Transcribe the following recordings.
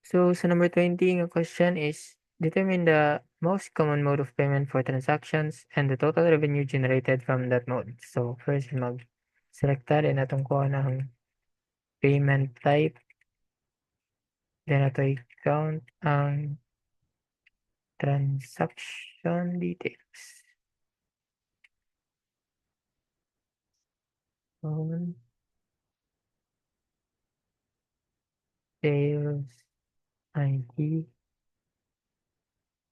So sa number 20 nga question is, determine the most common mode of payment for transactions and the total revenue generated from that mode. So first mag-selecta din atong kuha ng payment type. Then ato i-count ang transaction details. On sales ID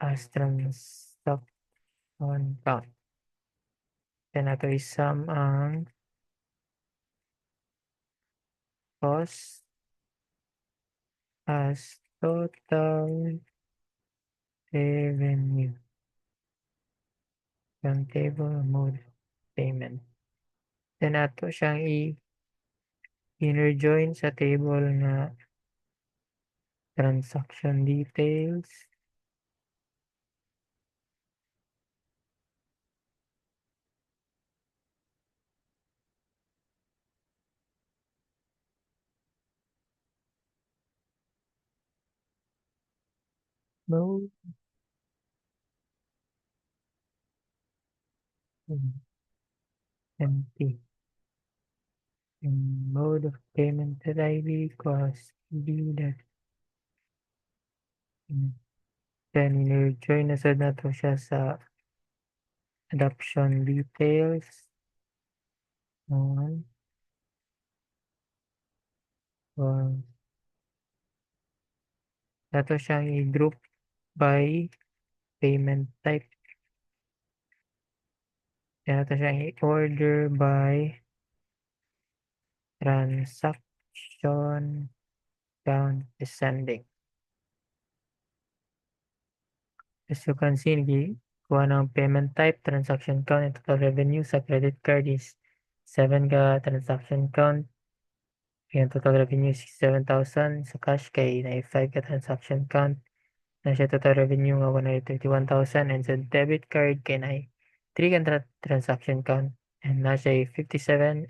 as transaction count. Then ato i-sum ang cost as total revenue yung table mode payment. Then ato siyang inner join sa table nga transaction details. Mode empty. And mode of payment that ID cost B that then inner join na sad nato siya sa adoption details. One. Nato siyang i-group by payment type. Then nato siyang i-order by transaction count descending. As you can see, kuha ng payment type, transaction count, and total revenue sa credit card is 7 ka transaction count. Yung total revenue is 7,000. Sa cash kay na 5 ka transaction count. Na siya total revenue nga 131,000. And sa debit card kay na 3 ka transaction count. And na siya 58,000.